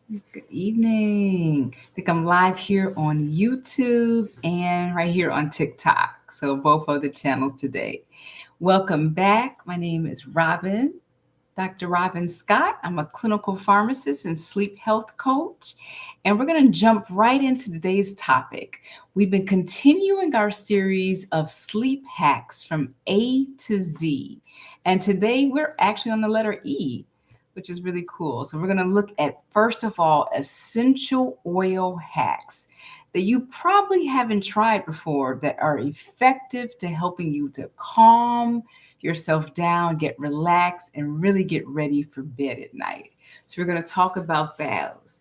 Good evening. I think I'm live here on YouTube and right here on TikTok. So, both of the channels today. Welcome back. My name is Robin, Dr. Robin Scott. I'm a clinical pharmacist and sleep health coach. And we're going to jump right into today's topic. We've been continuing our series of sleep hacks from A to Z. And today we're actually on the letter E, which is really cool. So, we're going to look at, first of all, essential oil hacks that you probably haven't tried before that are effective to helping you to calm yourself down, get relaxed, and really get ready for bed at night. So, we're going to talk about those.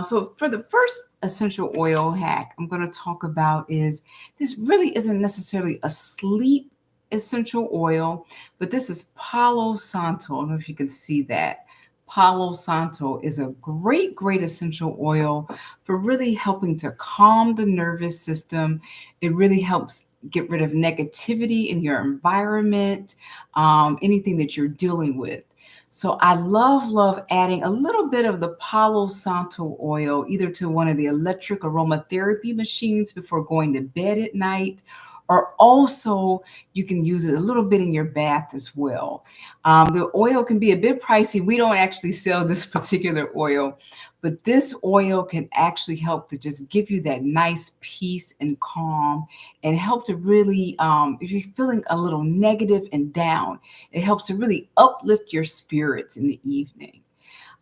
So, for the first essential oil hack I'm going to talk about is this really isn't necessarily a sleep essential oil, but this is Palo Santo. I don't know if you can see that. Palo Santo is a great essential oil for really helping to calm the nervous system. It really helps get rid of negativity in your environment, anything that you're dealing with. So I love adding a little bit of the Palo Santo oil either to one of the electric aromatherapy machines before going to bed at night, or also you can use it a little bit in your bath as well. The oil can be a bit pricey. We don't actually sell this particular oil, but this oil can actually help to just give you that nice peace and calm and help to really, if you're feeling a little negative and down, it helps to really uplift your spirits in the evening.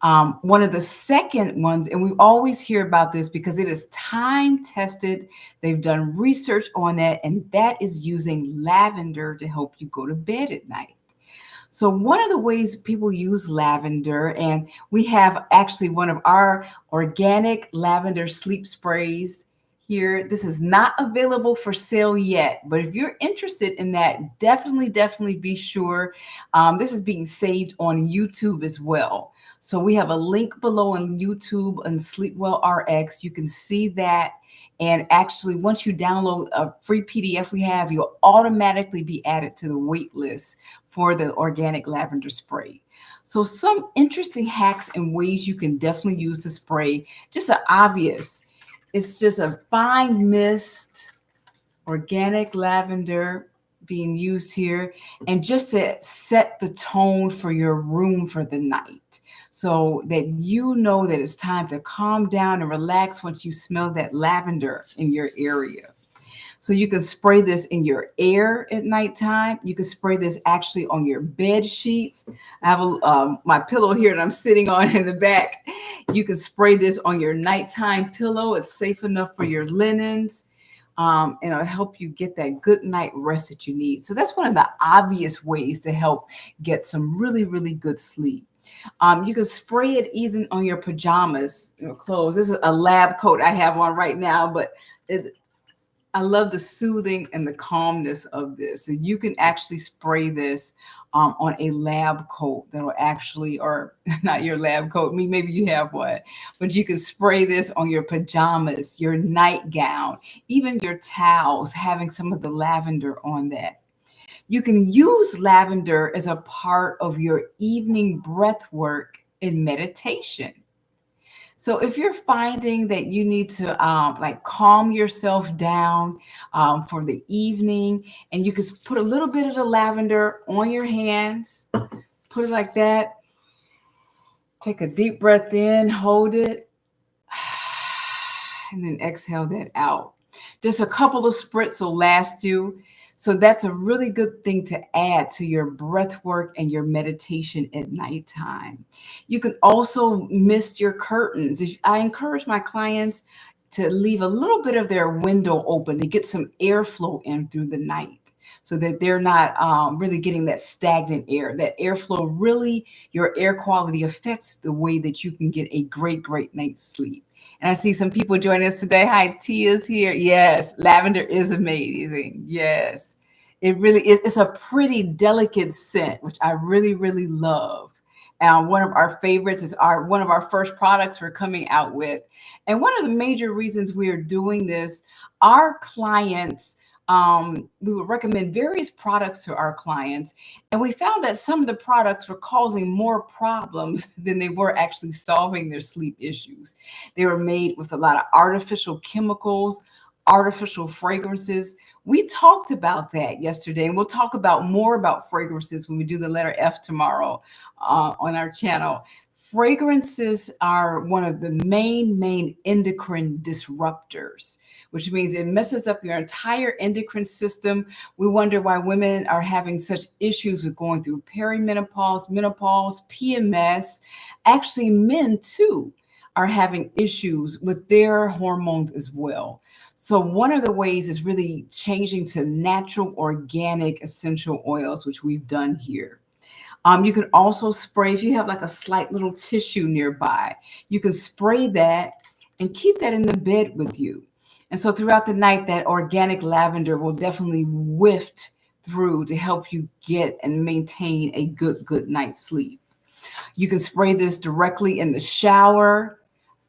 One of the second ones, and we always hear about this because it is time tested. They've done research on that, and that is using lavender to help you go to bed at night. So, one of the ways people use lavender, and we have actually one of our organic lavender sleep sprays here. This is not available for sale yet, but if you're interested in that, definitely be sure. This is being saved on YouTube as well. So, we have a link below on YouTube and Sleepwell RX. You can see that. And actually, once you download a free PDF we have, you'll automatically be added to the wait list for the organic lavender spray. So, some interesting hacks and ways you can definitely use the spray. Just an obvious, it's just a fine mist, organic lavender being used here, and just to set the tone for your room for the night so that you know that it's time to calm down and relax once you smell that lavender in your area. So you can spray this in your air at nighttime. You can spray this actually on your bed sheets. I have my pillow here that I'm sitting on in the back. You can spray this on your nighttime pillow. It's safe enough for your linens. And it'll help you get that good night rest that you need. So that's one of the obvious ways to help get some really good sleep. You can spray it even on your pajamas, clothes. This is a lab coat I have on right now, but I love the soothing and the calmness of this. So you can actually spray this on a lab coat that'll actually, or not your lab coat, maybe you have one, but you can spray this on your pajamas, your nightgown, even your towels, having some of the lavender on that. You can use lavender as a part of your evening breath work and meditation. So if you're finding that you need to like calm yourself down for the evening, and you can put a little bit of the lavender on your hands, put it like that, take a deep breath in, hold it, and then exhale that out. Just a couple of spritz will last you. So that's a really good thing to add to your breath work and your meditation at nighttime. You can also mist your curtains. I encourage my clients to leave a little bit of their window open to get some airflow in through the night so that they're not really getting that stagnant air. That airflow really, your air quality affects the way that you can get a great night's sleep. And I see some people joining us today. Hi, Tia's here. Yes, lavender is amazing. Yes, it really is. It's a pretty delicate scent, which I really love. One of our favorites is one of our first products we're coming out with. And one of the major reasons we are doing this, our clients we would recommend various products to our clients. And we found that some of the products were causing more problems than they were actually solving their sleep issues. They were made with a lot of artificial chemicals, artificial fragrances. We talked about that yesterday, and we'll talk about more about fragrances when we do the letter F tomorrow on our channel. Fragrances are one of the main endocrine disruptors, which means it messes up your entire endocrine system. We wonder why women are having such issues with going through perimenopause, menopause, PMS. Actually, men too are having issues with their hormones as well. So one of the ways is really changing to natural, organic, essential oils, which we've done here. You can also spray if you have like a slight little tissue nearby. You can spray that and keep that in the bed with you. And so throughout the night, that organic lavender will definitely whift through to help you get and maintain a good night's sleep. You can spray this directly in the shower.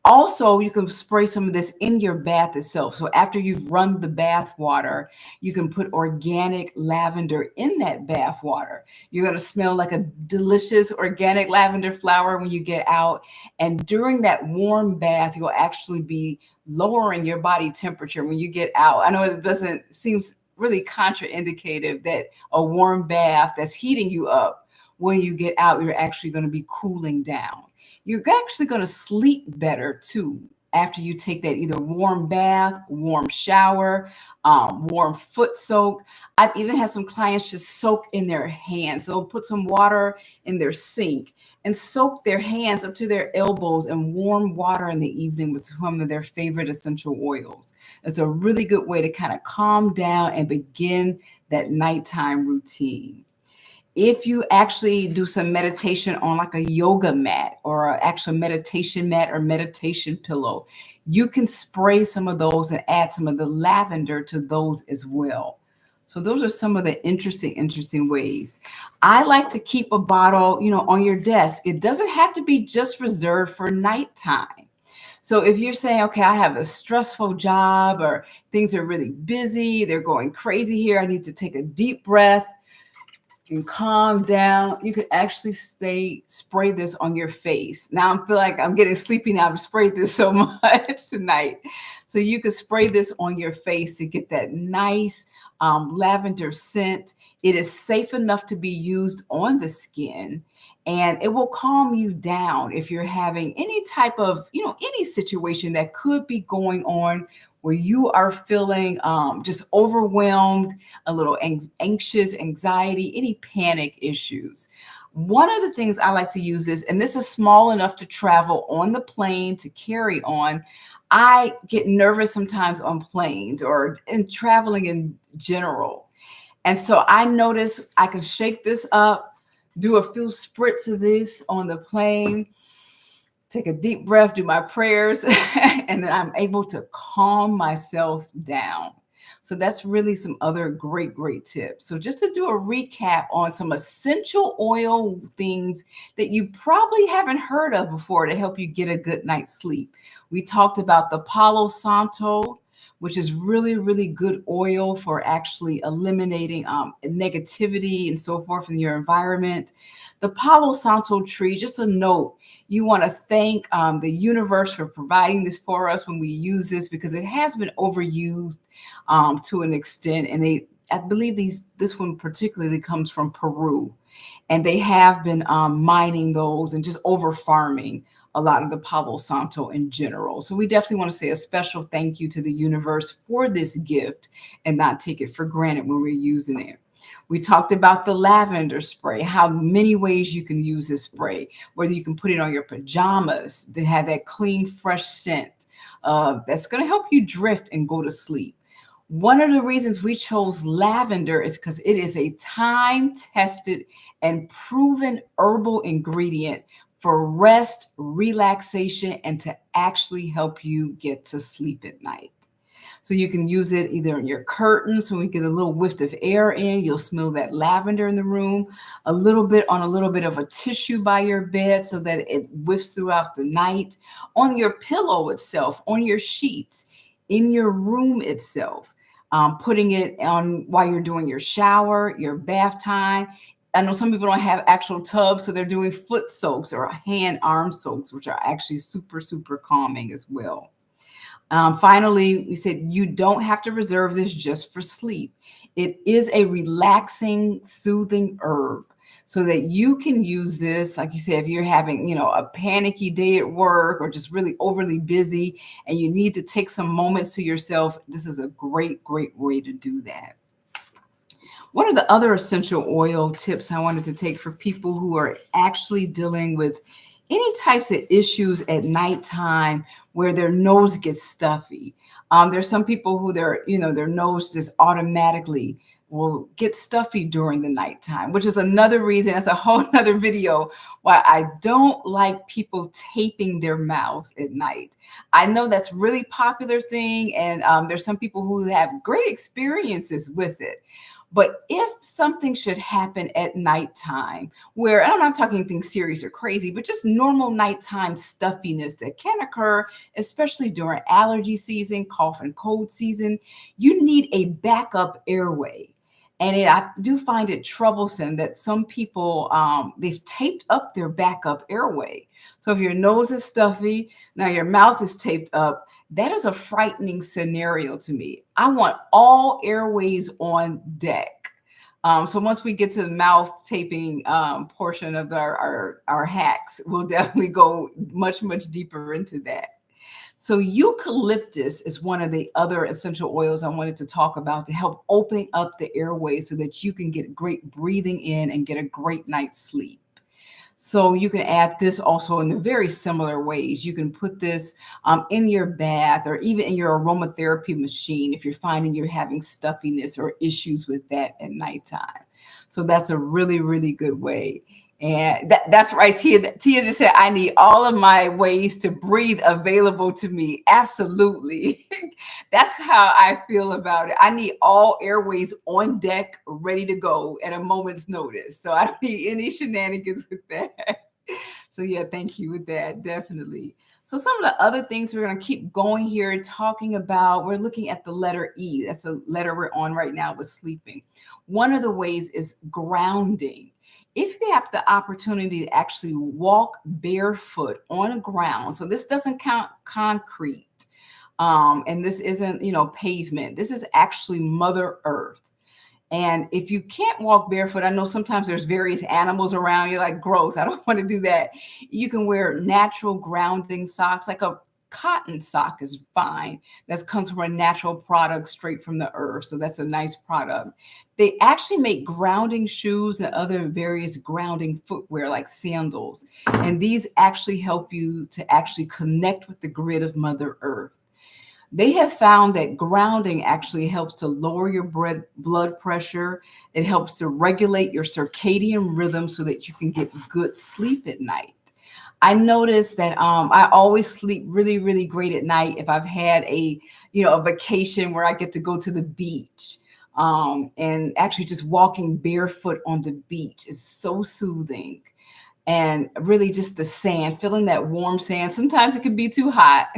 Also, you can spray some of this in your bath itself. So after you've run the bath water, you can put organic lavender in that bath water. You're going to smell like a delicious organic lavender flower when you get out. And during that warm bath, you'll actually be lowering your body temperature when you get out. I know it doesn't seems really contraindicative that a warm bath that's heating you up, when you get out, you're actually going to be cooling down. You're actually going to sleep better too after you take that either warm bath, warm shower, warm foot soak. I've even had some clients just soak in their hands. They'll put some water in their sink and soak their hands up to their elbows in warm water in the evening with some of their favorite essential oils. It's a really good way to kind of calm down and begin that nighttime routine. If you actually do some meditation on like a yoga mat or an actual meditation mat or meditation pillow, you can spray some of those and add some of the lavender to those as well. So those are some of the interesting ways. I like to keep a bottle, on your desk. It doesn't have to be just reserved for nighttime. So if you're saying, okay, I have a stressful job or things are really busy, they're going crazy here, I need to take a deep breath and calm down, you could actually spray this on your face. Now I feel like I'm getting sleepy now. I've sprayed this so much tonight. So you could spray this on your face to get that nice lavender scent. It is safe enough to be used on the skin, and it will calm you down if you're having any type of, any situation that could be going on where you are feeling just overwhelmed, a little anxious, anxiety, any panic issues. One of the things I like to use is, and this is small enough to travel on the plane to carry on. I get nervous sometimes on planes or in traveling in general. And so I notice I can shake this up, do a few spritz of this on the plane, take a deep breath, do my prayers, and then I'm able to calm myself down. So that's really some other great tips. So just to do a recap on some essential oil things that you probably haven't heard of before to help you get a good night's sleep. We talked about the Palo Santo, which is really good oil for actually eliminating negativity and so forth in your environment. The Palo Santo tree, just a note, you want to thank the universe for providing this for us when we use this, because it has been overused to an extent. And I believe this one particularly comes from Peru, and they have been mining those and just over farming a lot of the Palo Santo in general. So we definitely want to say a special thank you to the universe for this gift and not take it for granted when we're using it. We talked about the lavender spray, how many ways you can use this spray, whether you can put it on your pajamas to have that clean, fresh scent that's going to help you drift and go to sleep. One of the reasons we chose lavender is because it is a time-tested and proven herbal ingredient for rest, relaxation, and to actually help you get to sleep at night. So you can use it either in your curtains, so we get a little whiff of air in, you'll smell that lavender in the room, a little bit of a tissue by your bed so that it whiffs throughout the night, on your pillow itself, on your sheets, in your room itself. putting it on while you're doing your shower, your bath time. I know some people don't have actual tubs, so they're doing foot soaks or hand arm soaks, which are actually super, super calming as well. Finally, we said you don't have to reserve this just for sleep. It is a relaxing, soothing herb so that you can use this, like you said, if you're having, a panicky day at work or just really overly busy and you need to take some moments to yourself. This is a great, great way to do that. One of the other essential oil tips I wanted to take for people who are actually dealing with any types of issues at nighttime where their nose gets stuffy. There's some people who their nose just automatically will get stuffy during the nighttime, which is another reason, that's a whole other video, why I don't like people taping their mouths at night. I know that's really popular thing, and there's some people who have great experiences with it. But if something should happen at nighttime, where, and I'm not talking things serious or crazy, but just normal nighttime stuffiness that can occur, especially during allergy season, cough and cold season, you need a backup airway. And I do find it troublesome that some people, they've taped up their backup airway. So if your nose is stuffy, now your mouth is taped up, that is a frightening scenario to me. I want all airways on deck. So once we get to the mouth taping portion of our hacks, we'll definitely go much, much deeper into that. So eucalyptus is one of the other essential oils I wanted to talk about to help open up the airways so that you can get great breathing in and get a great night's sleep. So you can add this also in the very similar ways. You can put this in your bath or even in your aromatherapy machine if you're finding you're having stuffiness or issues with that at nighttime. So that's a really, really good way. And that's right, Tia. Tia just said, I need all of my ways to breathe available to me. Absolutely. That's how I feel about it. I need all airways on deck, ready to go at a moment's notice. So I don't need any shenanigans with that. So yeah, thank you with that, definitely. So some of the other things we're going to keep going here talking about, we're looking at the letter E. That's a letter we're on right now with sleeping. One of the ways is grounding. If you have the opportunity to actually walk barefoot on the ground, so this doesn't count concrete, and this isn't, pavement. This is actually Mother Earth. And if you can't walk barefoot, I know sometimes there's various animals around. You're like, gross, I don't want to do that. You can wear natural grounding socks, like a cotton sock is fine. That comes from a natural product straight from the earth. So that's a nice product. They actually make grounding shoes and other various grounding footwear like sandals. And these actually help you to actually connect with the grid of Mother Earth. They have found that grounding actually helps to lower your blood pressure. It helps to regulate your circadian rhythm so that you can get good sleep at night. I noticed that I always sleep really, really great at night if I've had a vacation where I get to go to the beach. And actually just walking barefoot on the beach is so soothing. And really just the sand, feeling that warm sand. Sometimes it can be too hot,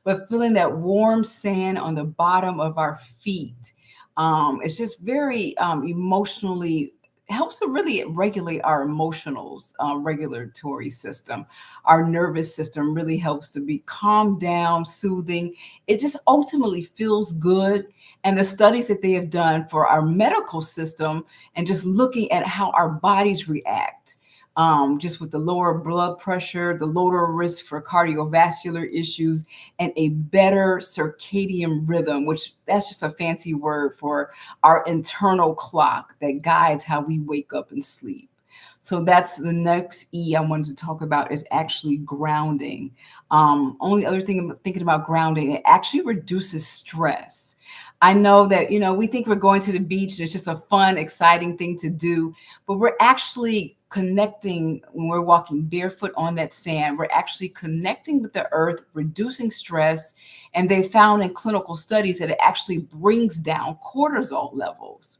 but feeling that warm sand on the bottom of our feet. It's just very emotionally, helps to really regulate our emotionals, regulatory system. Our nervous system really helps to be calmed down, soothing. It just ultimately feels good. And the studies that they have done for our medical system and just looking at how our bodies react, just with the lower blood pressure, the lower risk for cardiovascular issues, and a better circadian rhythm, which that's just a fancy word for our internal clock that guides how we wake up and sleep. So that's the next E I wanted to talk about is actually grounding. Only other thing I'm thinking about grounding, it actually reduces stress. I know that, we think we're going to the beach and it's just a fun, exciting thing to do, but we're actually connecting when we're walking barefoot on that sand. We're actually connecting with the earth, reducing stress. And they found in clinical studies that it actually brings down cortisol levels.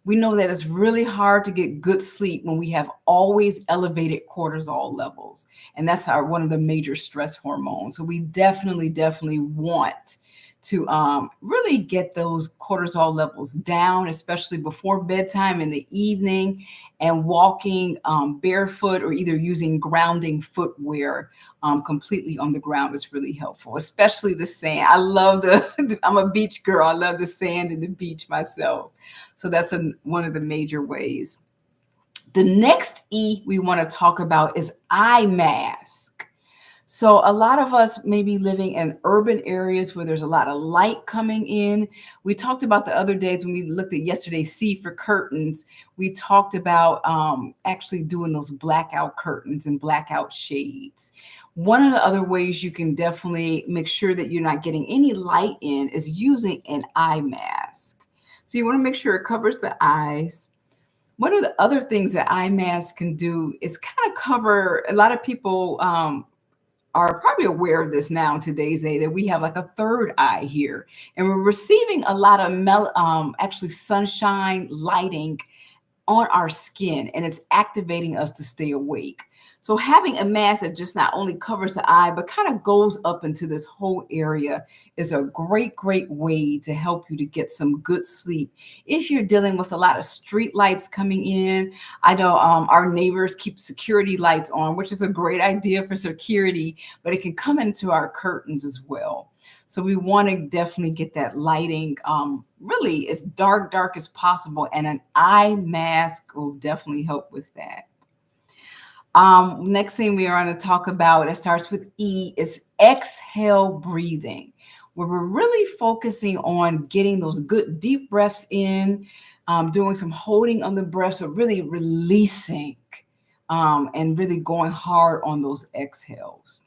We know that it's really hard to get good sleep when we have always elevated cortisol levels. And that's one of the major stress hormones. So we definitely want to really get those cortisol levels down, especially before bedtime in the evening, and walking barefoot or either using grounding footwear completely on the ground is really helpful, especially the sand. I love I'm a beach girl. I love the sand and the beach myself. So that's one of the major ways. The next E we want to talk about is eye mask. So a lot of us may be living in urban areas where there's a lot of light coming in. We talked about the other days when we looked at yesterday's C for curtains. We talked about actually doing those blackout curtains and blackout shades. One of the other ways you can definitely make sure that you're not getting any light in is using an eye mask. So you want to make sure it covers the eyes. One of the other things that eye masks can do is kind of cover, a lot of people are probably aware of this now in today's day, that we have like a third eye here, and we're receiving a lot of actually sunshine lighting on our skin, and it's activating us to stay awake. So having a mask that just not only covers the eye, but kind of goes up into this whole area is a great way to help you to get some good sleep. If you're dealing with a lot of street lights coming in, I know our neighbors keep security lights on, which is a great idea for security, but it can come into our curtains as well. So we want to definitely get that lighting really as dark as possible, and an eye mask will definitely help with that. Next thing we are going to talk about, it starts with E, is exhale breathing, where we're really focusing on getting those good deep breaths in, doing some holding on the breath, so really releasing and really going hard on those exhales.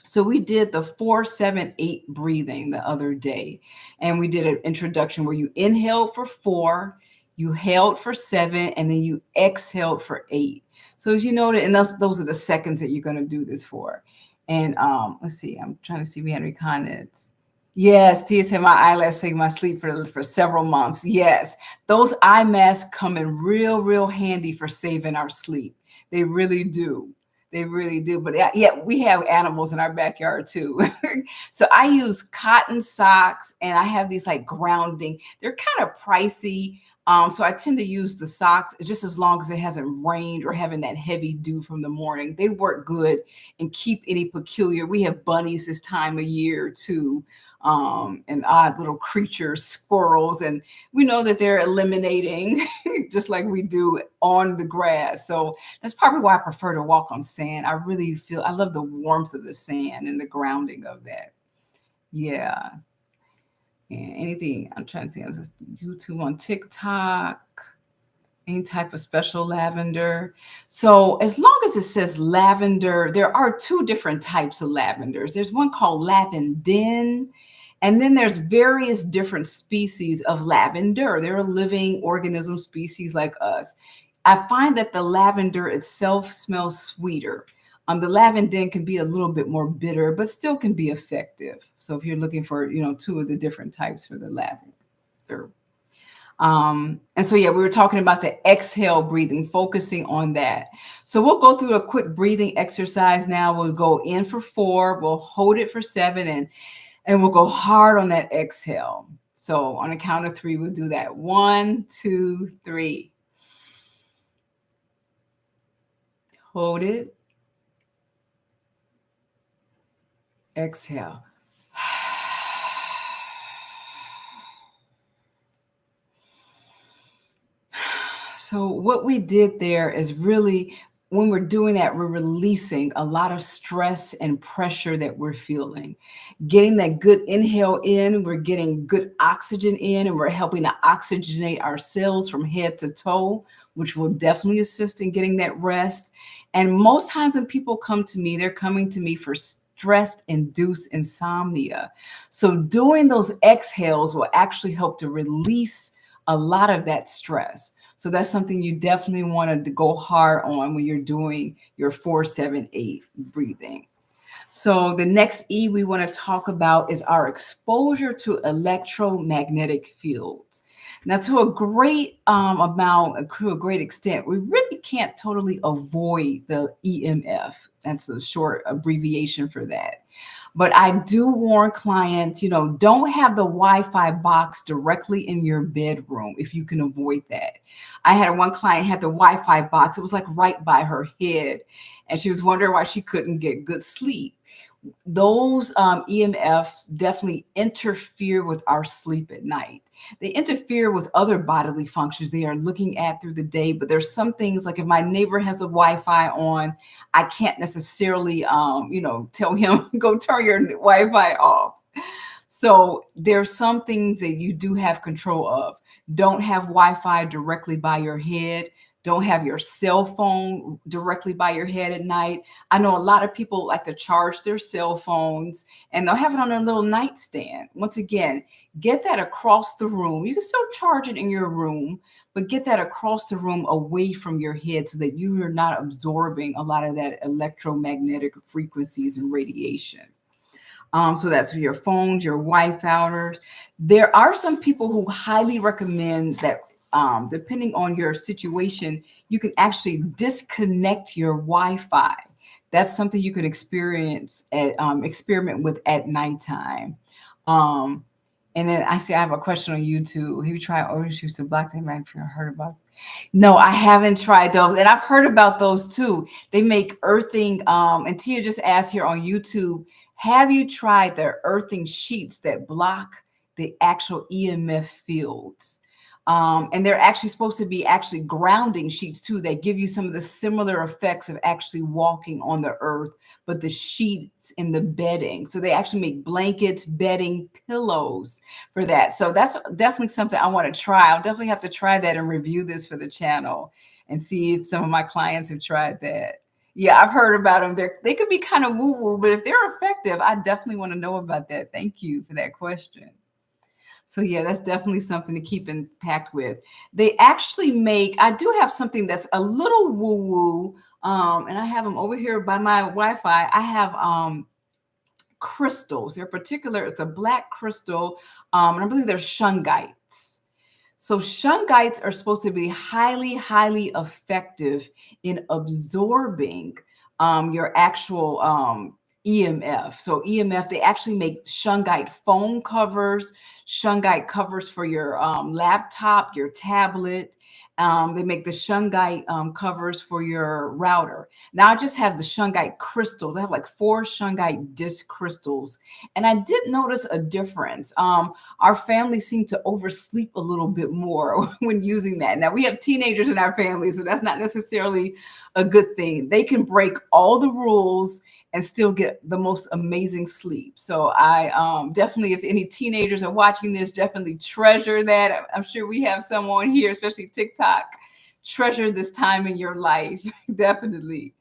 So we did the 4-7-8 breathing the other day, and we did an introduction where you inhaled for 4, you held for 7, and then you exhaled for 8. So as you know, and those are the seconds that you're going to do this for. And let's see, I'm trying to see if we had any comments. Yes, Tia said my eyelash saved my sleep for several months. Yes, those eye masks come in real handy for saving our sleep. They really do. They really do. But yeah, we have animals in our backyard too. So I use cotton socks, and I have these like grounding. They're kind of pricey. So I tend to use the socks just as long as it hasn't rained or having that heavy dew from the morning. They work good and keep any peculiar. We have bunnies this time of year too, and odd little creatures, squirrels, and we know that they're eliminating just like we do on the grass. So that's probably why I prefer to walk on sand. I love the warmth of the sand and the grounding of that. Yeah. And anything, I'm trying to see, YouTube, on TikTok, any type of special lavender. So as long as it says lavender, there are 2 different types of lavenders. There's one called lavandin, and then there's various different species of lavender. They're a living organism species like us. I find that the lavender itself smells sweeter. The lavandin can be a little bit more bitter, but still can be effective. So if you're looking for, 2 of the different types for the lavender. And so, yeah, we were talking about the exhale breathing, focusing on that. So we'll go through a quick breathing exercise now. We'll go in for 4, we'll hold it for 7, and we'll go hard on that exhale. So on a count of 3, we'll do that. 1, 2, 3. Hold it. Exhale. So what we did there is really, when we're doing that, we're releasing a lot of stress and pressure that we're feeling. Getting that good inhale in, we're getting good oxygen in, and we're helping to oxygenate our cells from head to toe, which will definitely assist in getting that rest. And most times when people come to me, they're coming to me for stress-induced insomnia. So doing those exhales will actually help to release a lot of that stress. So that's something you definitely want to go hard on when you're doing your 4-7-8 breathing. So the next E we want to talk about is our exposure to electromagnetic fields. Now, to a great amount, to a great extent, we really can't totally avoid the EMF. That's a short abbreviation for that. But I do warn clients, don't have the Wi-Fi box directly in your bedroom if you can avoid that. I had one client had the Wi-Fi box. It was like right by her head, and she was wondering why she couldn't get good sleep. Those EMFs definitely interfere with our sleep at night. They interfere with other bodily functions they are looking at through the day. But there's some things like if my neighbor has a Wi-Fi on, I can't necessarily, tell him go turn your Wi-Fi off. So there's some things that you do have control of. Don't have Wi-Fi directly by your head. Don't have your cell phone directly by your head at night. I know a lot of people like to charge their cell phones and they'll have it on their little nightstand. Once again, get that across the room. You can still charge it in your room, but get that across the room away from your head so that you are not absorbing a lot of that electromagnetic frequencies and radiation. So that's for your phones, your Wi-Fi routers. There are some people who highly recommend that, depending on your situation, you can actually disconnect your Wi-Fi. That's something you can experiment with at nighttime. Um, and then I see I have a question on YouTube. Have you tried orange juice to block the impact? I heard about. No, I haven't tried those, and I've heard about those too. They make earthing. And Tia just asked here on YouTube, have you tried the earthing sheets that block the actual EMF fields? And they're actually supposed to be actually grounding sheets too. That give you some of the similar effects of actually walking on the earth, but the sheets and the bedding. So they actually make blankets, bedding, pillows for that. So that's definitely something I want to try. I'll definitely have to try that and review this for the channel and see if some of my clients have tried that. Yeah, I've heard about them. They could be kind of woo-woo, but if they're effective, I definitely want to know about that. Thank you for that question. So yeah, that's definitely something to keep in pact with. They actually make, I do have something that's a little woo-woo, and I have them over here by my Wi-Fi. I have crystals. They're particular, it's a black crystal, and I believe they're shungites. So shungites are supposed to be highly, highly effective in absorbing your actual EMF. So EMF, they actually make shungite phone covers, shungite covers for your laptop, your tablet. They make the shungite covers for your router. Now I just have the shungite crystals. I have like 4 shungite disc crystals, and I did notice a difference. Our family seemed to oversleep a little bit more when using that. Now we have teenagers in our family, so that's not necessarily a good thing. They can break all the rules and still get the most amazing sleep. So I definitely, if any teenagers are watching this, definitely treasure that. I'm sure we have someone here, especially TikTok, treasure this time in your life, definitely.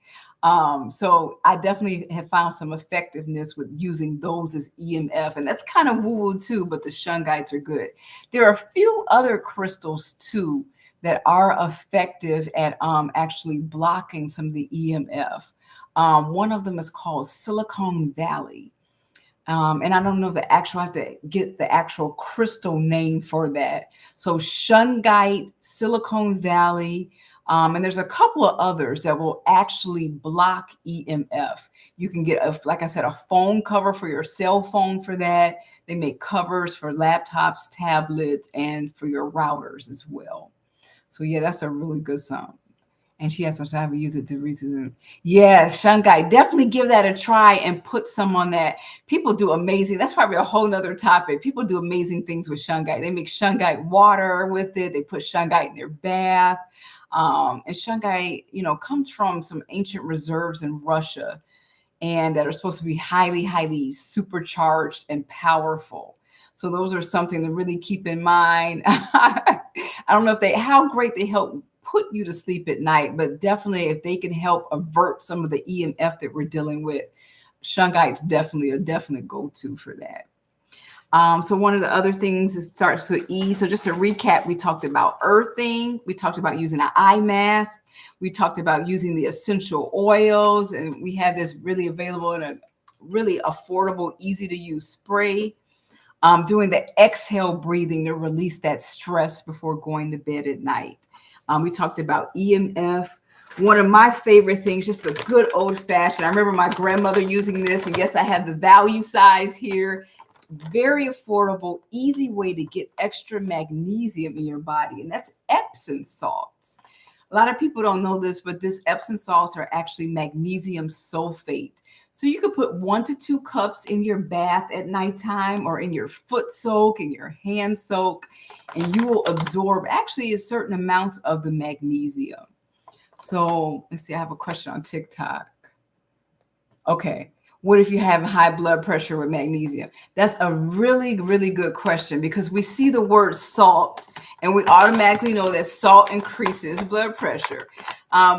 So I definitely have found some effectiveness with using those as EMF, and that's kind of woo-woo too, but the shungites are good. There are a few other crystals too that are effective at actually blocking some of the EMF. One of them is called Silicon Valley. And I don't know the actual, I have to get the actual crystal name for that. So shungite, Silicon Valley, and there's a couple of others that will actually block EMF. You can get, like I said, a phone cover for your cell phone for that. They make covers for laptops, tablets, and for your routers as well. So yeah, that's a really good song. And she has some time to use it to reason. Yes, shungite. Definitely give that a try and put some on that. People do amazing. That's probably a whole nother topic. People do amazing things with shungite. They make shungite water with it. They put shungite in their bath. And shungite, comes from some ancient reserves in Russia, and that are supposed to be highly, highly supercharged and powerful. So those are something to really keep in mind. I don't know how great they help put you to sleep at night, but definitely if they can help avert some of the EMF that we're dealing with, shungite's definitely a definite go-to for that. So one of the other things starts with E. So just to recap, we talked about earthing. We talked about using an eye mask. We talked about using the essential oils, and we had this really available in a really affordable, easy to use spray. Doing the exhale breathing to release that stress before going to bed at night. We talked about EMF. One of my favorite things, just a good old fashioned. I remember my grandmother using this, and yes, I have the value size here. Very affordable, easy way to get extra magnesium in your body, and that's Epsom salts. A lot of people don't know this, but this Epsom salts are actually magnesium sulfate. So you could put 1 to 2 cups in your bath at nighttime, or in your foot soak, in your hand soak, and you will absorb actually a certain amounts of the magnesium. So let's see, I have a question on TikTok. Okay. What if you have high blood pressure with magnesium? That's a really, really good question, because we see the word salt and we automatically know that salt increases blood pressure.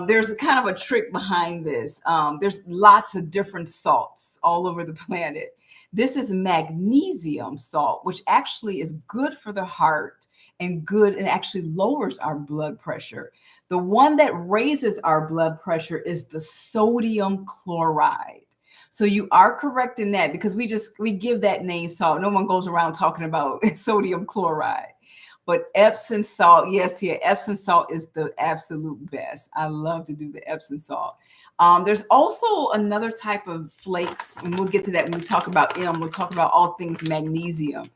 There's a kind of a trick behind this. There's lots of different salts all over the planet. This is magnesium salt, which actually is good for the heart and good and actually lowers our blood pressure. The one that raises our blood pressure is the sodium chloride. So you are correct in that, because we give that name salt. No one goes around talking about sodium chloride. But Epsom salt, yes, Tia, Epsom salt is the absolute best. I love to do the Epsom salt. There's also another type of flakes, and we'll get to that when we talk about M. We'll talk about all things magnesium.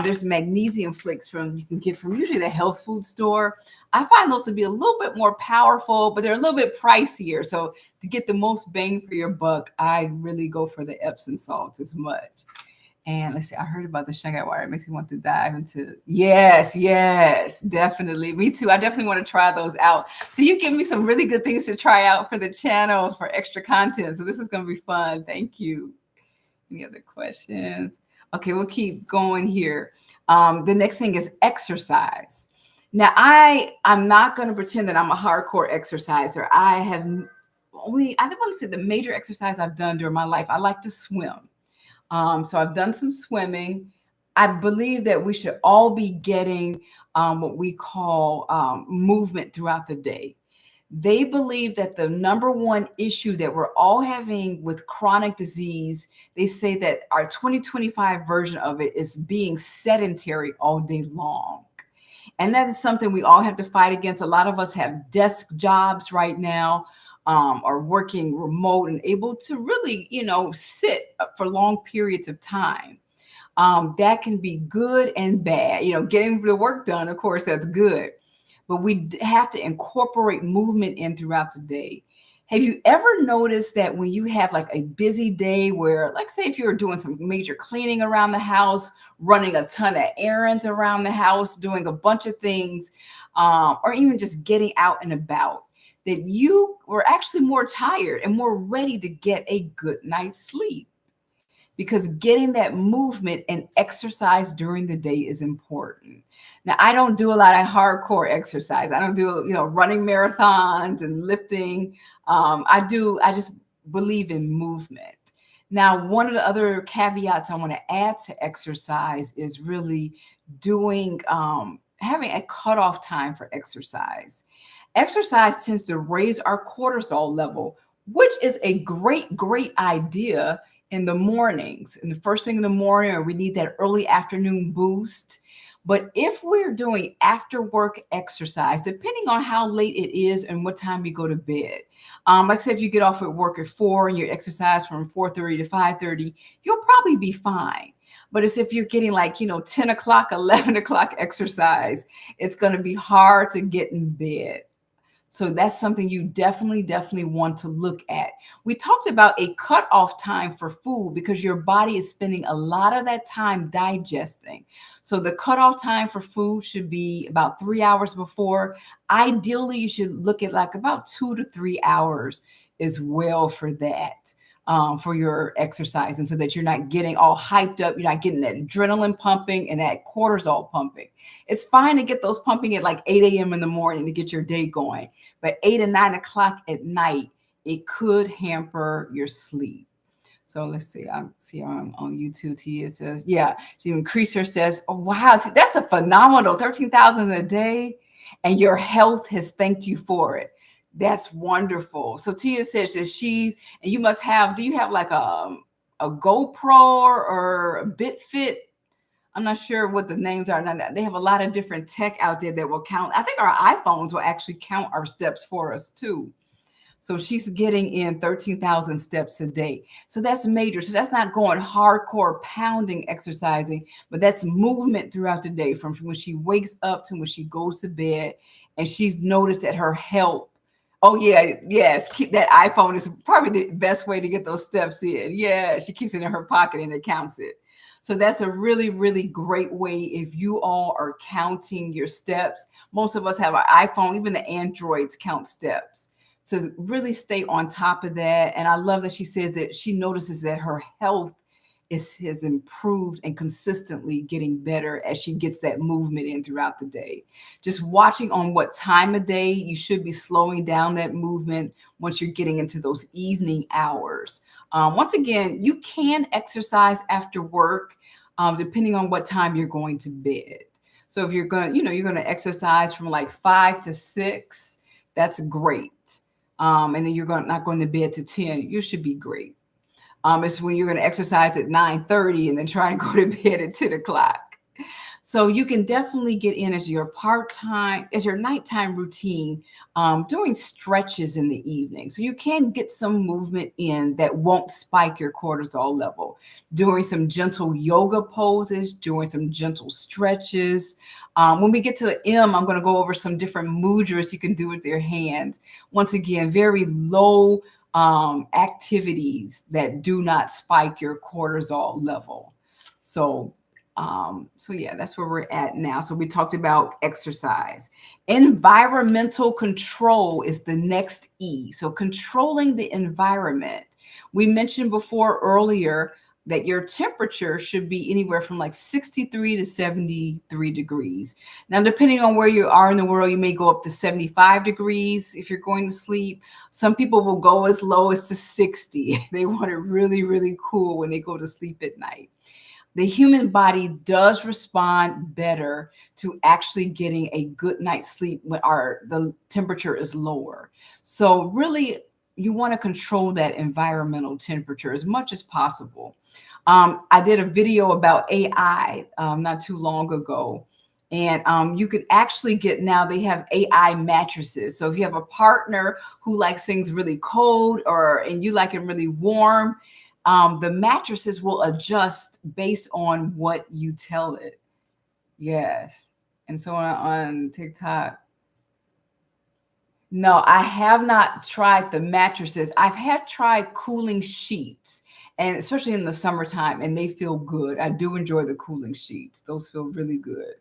There's magnesium flakes you can get from usually the health food store. I find those to be a little bit more powerful, but they're a little bit pricier. So to get the most bang for your buck, I really go for the Epsom salts as much. And let's see, I heard about the Shanghai wire. It makes me want to dive into. Yes, yes, definitely. Me too. I definitely want to try those out. So you give me some really good things to try out for the channel for extra content. So this is going to be fun. Thank you. Any other questions? Okay, we'll keep going here. The next thing is exercise. Now, I'm not going to pretend that I'm a hardcore exerciser. I want to say the major exercise I've done during my life, I like to swim. So I've done some swimming. I believe that we should all be getting what we call movement throughout the day. They believe that the number one issue that we're all having with chronic disease, they say that our 2025 version of it is being sedentary all day long. And that is something we all have to fight against. A lot of us have desk jobs right now, are working remote and able to really, sit for long periods of time. That can be good and bad. Getting the work done, of course, that's good. But we have to incorporate movement in throughout the day. Have you ever noticed that when you have like a busy day where, like, say, if you're doing some major cleaning around the house, running a ton of errands around the house, doing a bunch of things, or even just getting out and about, that you were actually more tired and more ready to get a good night's sleep? Because getting that movement and exercise during the day is important. Now, I don't do a lot of hardcore exercise. I don't do, running marathons and lifting. I just believe in movement. Now, one of the other caveats I want to add to exercise is really having a cutoff time for exercise. Exercise tends to raise our cortisol level, which is a great, great idea in the mornings. In the first thing in the morning, or we need that early afternoon boost. But if we're doing after work exercise, depending on how late it is and what time you go to bed, like say if you get off at work at 4 and you exercise from 4:30 to 5:30, you'll probably be fine. But it's if you're getting 10 o'clock, 11 o'clock exercise, it's going to be hard to get in bed. So that's something you definitely want to look at. We talked about a cutoff time for food because your body is spending a lot of that time digesting. So the cutoff time for food should be about 3 hours before. Ideally, you should look at about 2 to 3 hours as well for that. For your exercise, and so that you're not getting all hyped up, you're not getting that adrenaline pumping and that cortisol pumping. It's fine to get those pumping at 8 a.m. in the morning to get your day going, but 8 and 9 o'clock at night, it could hamper your sleep. So let's see. I see on YouTube, Tia says, yeah, she increased her steps. Oh, wow. That's a phenomenal 13,000 a day. And your health has thanked you for it. That's wonderful. So Tia says that and you must have, do you have a GoPro or a BitFit I'm not sure what the names are now. They have a lot of different tech out there that will count. I think our iPhones will actually count our steps for us too. So she's getting in 13,000 steps a day. So that's major. So that's not going hardcore pounding exercising, but that's movement throughout the day from when she wakes up to when she goes to bed. And she's noticed that her health. Oh yeah, yes. Keep that iPhone is probably the best way to get those steps in. Yeah, she keeps it in her pocket and it counts it. So that's a really, really great way if you all are counting your steps. Most of us have an iPhone, even the Androids count steps. To really stay on top of that. And I love that she says that she notices that her health has improved and consistently getting better as she gets that movement in throughout the day. Just watching on what time of day you should be slowing down that movement once you're getting into those evening hours. Once again, you can exercise after work, depending on what time you're going to bed. So if you're going to, you're going to exercise from like 5 to 6, that's great. And then not going to bed to 10, you should be great. It's when you're going to exercise at 9:30 and then try and go to bed at 10 o'clock. So you can definitely get in as your nighttime routine, doing stretches in the evening. So you can get some movement in that won't spike your cortisol level. Doing some gentle yoga poses, doing some gentle stretches. When we get to the M, I'm going to go over some different mudras you can do with your hands. Once again, very low activities that do not spike your cortisol level. So yeah, that's where we're at now. So we talked about exercise. Environmental control is the next E. So controlling the environment. We mentioned earlier that your temperature should be anywhere from like 63 to 73 degrees. Now, depending on where you are in the world, you may go up to 75 degrees if you're going to sleep. Some people will go as low as to 60. They want it really, really cool when they go to sleep at night. The human body does respond better to actually getting a good night's sleep when the temperature is lower. So really, you want to control that environmental temperature as much as possible. I did a video about AI not too long ago. And you could actually now they have AI mattresses. So if you have a partner who likes things really cold and you like it really warm, the mattresses will adjust based on what you tell it. Yes. And so on TikTok. No, I have not tried the mattresses. I've tried cooling sheets, and especially in the summertime, and they feel good. I do enjoy the cooling sheets. Those feel really good.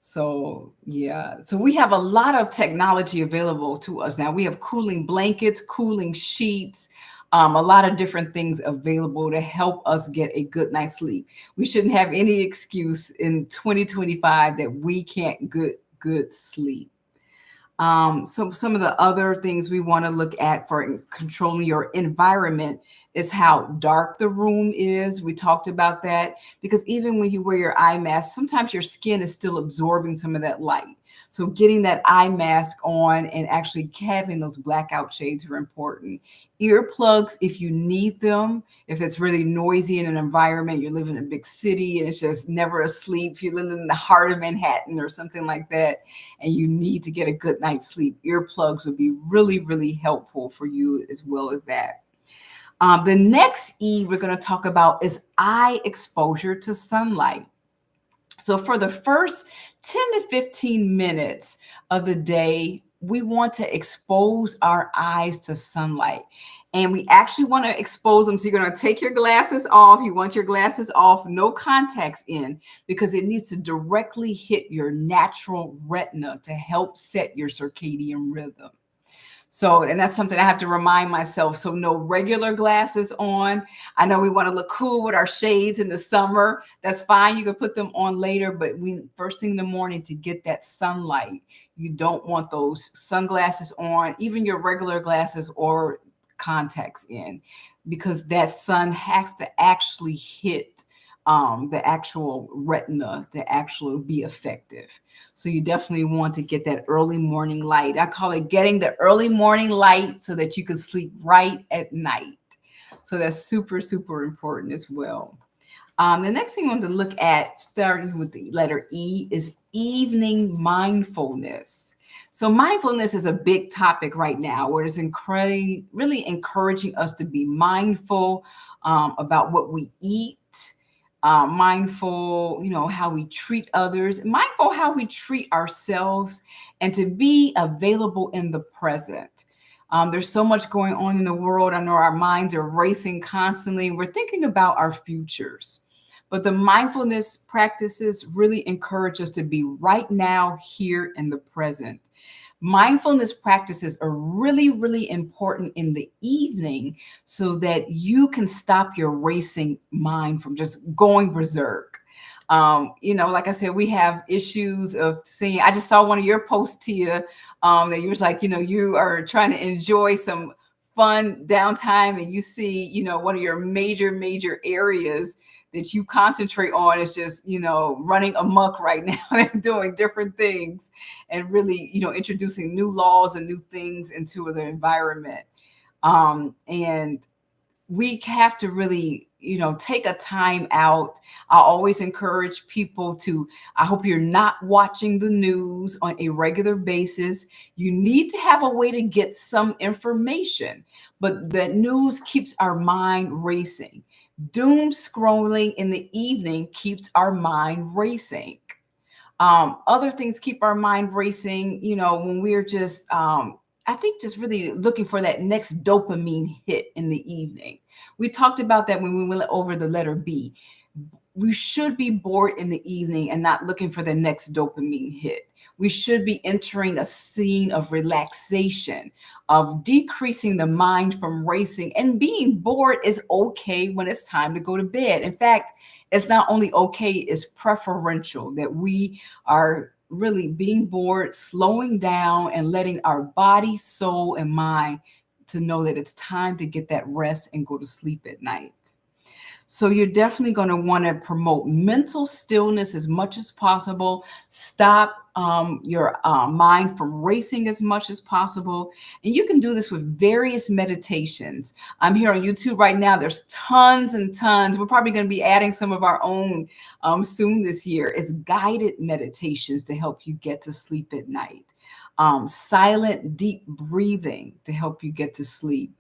So yeah, so we have a lot of technology available to us now. We have cooling blankets, cooling sheets, a lot of different things available to help us get a good night's sleep. We shouldn't have any excuse in 2025 that we can't get good sleep. So some of the other things we want to look at for controlling your environment is how dark the room is. We talked about that because even when you wear your eye mask, sometimes your skin is still absorbing some of that light. So getting that eye mask on and actually having those blackout shades are important. Earplugs, if you need them, if it's really noisy in an environment, you're living in a big city and it's just never asleep, if you live in the heart of Manhattan or something like that, and you need to get a good night's sleep, earplugs would be really, really helpful for you as well as that. The next E we're going to talk about is eye exposure to sunlight. So for the first 10 to 15 minutes of the day, we want to expose our eyes to sunlight. And we actually want to expose them. So you're going to take your glasses off. You want your glasses off, no contacts in, because it needs to directly hit your natural retina to help set your circadian rhythm. So, and that's something I have to remind myself. So no regular glasses on. I know we want to look cool with our shades in the summer. That's fine. You can put them on later, but first thing in the morning to get that sunlight, you don't want those sunglasses on, even your regular glasses or contacts in, because that sun has to actually hit the actual retina to actually be effective. So you definitely want to get that early morning light. I call it getting the early morning light so that you can sleep right at night. So that's super, super important as well. The next thing I want to look at, starting with the letter E, is evening mindfulness. So mindfulness is a big topic right now, where it's really encouraging us to be mindful about what we eat, mindful, how we treat others, mindful how we treat ourselves, and to be available in the present. There's so much going on in the world. I know our minds are racing constantly. We're thinking about our futures. But the mindfulness practices really encourage us to be right now, here in the present. Mindfulness practices are really, really important in the evening so that you can stop your racing mind from just going berserk. Like I said, we have issues of seeing. I just saw one of your posts, Tia, that you was like, you are trying to enjoy some fun downtime, and you see, one of your major, major areas that you concentrate on is just, running amok right now and doing different things and really, introducing new laws and new things into the environment. And we have to really, take a time out. I always encourage people to, I hope you're not watching the news on a regular basis. You need to have a way to get some information, but the news keeps our mind racing. Doom scrolling in the evening keeps our mind racing. Other things keep our mind racing, when we're just, I think, just really looking for that next dopamine hit in the evening. We talked about that when we went over the letter B. We should be bored in the evening and not looking for the next dopamine hit. We should be entering a scene of relaxation, of decreasing the mind from racing. And being bored is okay when it's time to go to bed. In fact, it's not only okay, it's preferential that we are really being bored, slowing down, and letting our body, soul, and mind to know that it's time to get that rest and go to sleep at night. So you're definitely going to want to promote mental stillness as much as possible. Stop your mind from racing as much as possible. And you can do this with various meditations. I'm here on YouTube right now. There's tons and tons. We're probably going to be adding some of our own soon this year. It's guided meditations to help you get to sleep at night. Silent, deep breathing to help you get to sleep.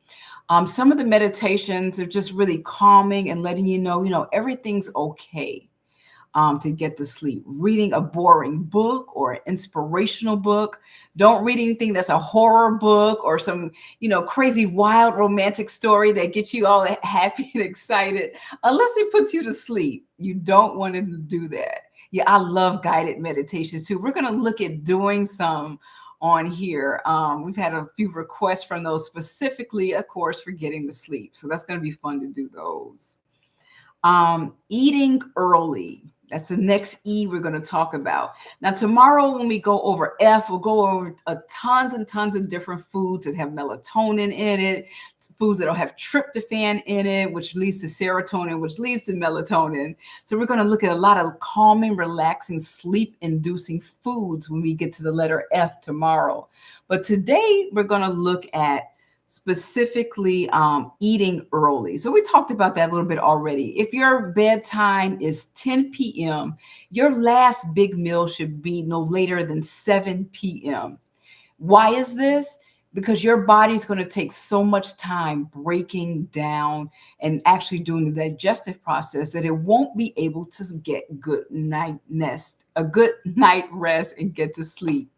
Some of the meditations are just really calming and letting you know, everything's okay to get to sleep. Reading a boring book or an inspirational book. Don't read anything that's a horror book or some, crazy wild romantic story that gets you all happy and excited, unless it puts you to sleep. You don't want to do that. Yeah, I love guided meditations too. We're going to look at doing some on here. We've had a few requests from those specifically, of course, for getting to sleep. So that's going to be fun to do those. Eating early. That's the next E we're going to talk about. Now, tomorrow when we go over F, we'll go over tons and tons of different foods that have melatonin in it, foods that don't have tryptophan in it, which leads to serotonin, which leads to melatonin. So we're going to look at a lot of calming, relaxing, sleep-inducing foods when we get to the letter F tomorrow. But today we're going to look at specifically eating early. So we talked about that a little bit already. If your bedtime is 10 p.m., your last big meal should be no later than 7 p.m. Why is this? Because your body's going to take so much time breaking down and actually doing the digestive process that it won't be able to get a good night rest and get to sleep.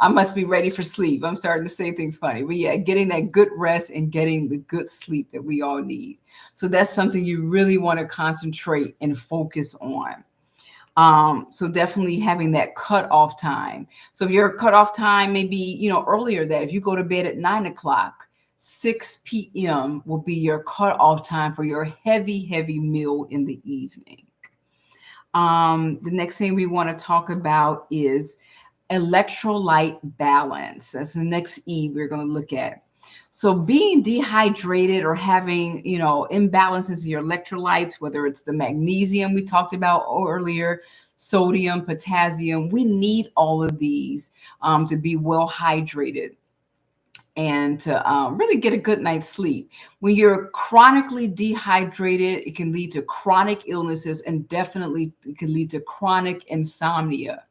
I must be ready for sleep. I'm starting to say things funny, but yeah, getting that good rest and getting the good sleep that we all need. So that's something you really want to concentrate and focus on. So definitely having that cutoff time. So if your cutoff time may be, earlier, that if you go to bed at 9 o'clock, 6 p.m. will be your cutoff time for your heavy, heavy meal in the evening. The next thing we want to talk about is electrolyte balance. That's the next E we're going to look at. So being dehydrated or having, imbalances in your electrolytes, whether it's the magnesium we talked about earlier, sodium, potassium, we need all of these to be well hydrated. and to really get a good night's sleep. When you're chronically dehydrated, it can lead to chronic illnesses, and definitely it can lead to chronic insomnia.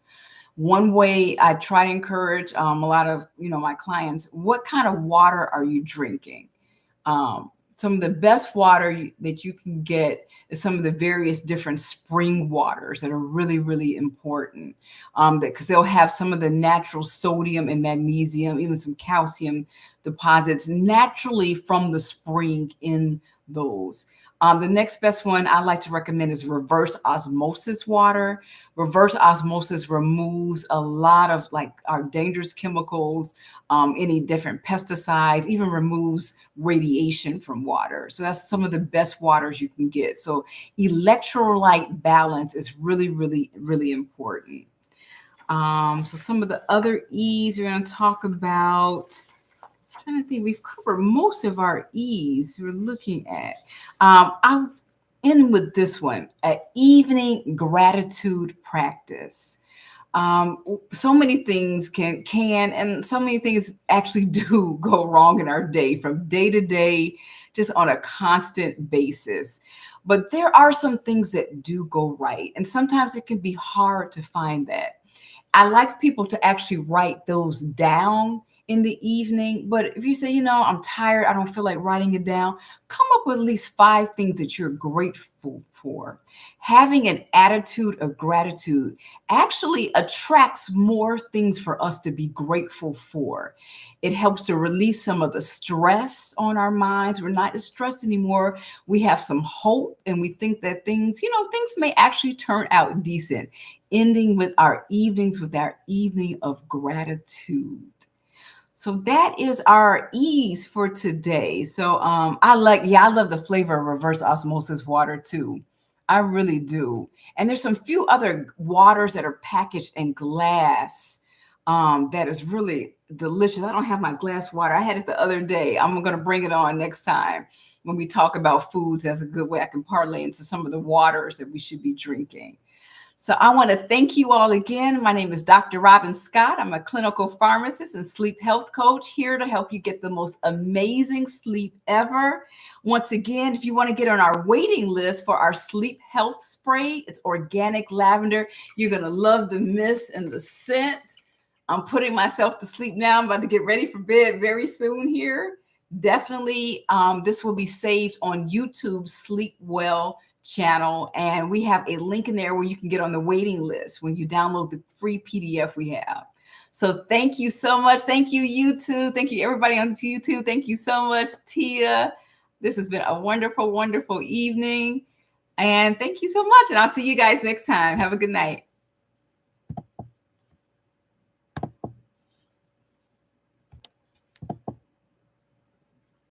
One way I try to encourage a lot of my clients: what kind of water are you drinking? Some of the best water that you can get is some of the various different spring waters that are really, really important, because they'll have some of the natural sodium and magnesium, even some calcium deposits naturally from the spring in those. The next best one I like to recommend is reverse osmosis water. Reverse osmosis removes a lot of like our dangerous chemicals, any different pesticides, even removes radiation from water. So that's some of the best waters you can get. So electrolyte balance is really, really, really important. So some of the other E's we're going to talk about. I'm trying to think, we've covered most of our E's we're looking at. I'll end with this one: an evening gratitude practice. So many things can and so many things actually do go wrong in our day, from day to day, just on a constant basis. But there are some things that do go right, and sometimes it can be hard to find that. I like people to actually write those down in the evening. But if you say, I'm tired, I don't feel like writing it down, come up with at least 5 things that you're grateful for. Having an attitude of gratitude actually attracts more things for us to be grateful for. It helps to release some of the stress on our minds. We're not as stressed anymore. We have some hope, and we think that things may actually turn out decent. Ending with our evenings with our evening of gratitude. So that is our E's for today. So I love the flavor of reverse osmosis water too. I really do. And there's some few other waters that are packaged in glass that is really delicious. I don't have my glass water. I had it the other day. I'm going to bring it on next time when we talk about foods. That's a good way I can parlay into some of the waters that we should be drinking. So I want to thank you all again. My name is Dr. Robin Scott. I'm a clinical pharmacist and sleep health coach, here to help you get the most amazing sleep ever. Once again, if you want to get on our waiting list for our sleep health spray, it's Organic Lavender. You're going to love the mist and the scent. I'm putting myself to sleep now. I'm about to get ready for bed very soon here. Definitely, this will be saved on YouTube Sleep Well channel, and we have a link in there where you can get on the waiting list when you download the free PDF we have. So thank you so much. Thank you, YouTube. Thank you, everybody on YouTube. Thank you so much, Tia. This has been a wonderful, wonderful evening. And thank you so much. And I'll see you guys next time. Have a good night.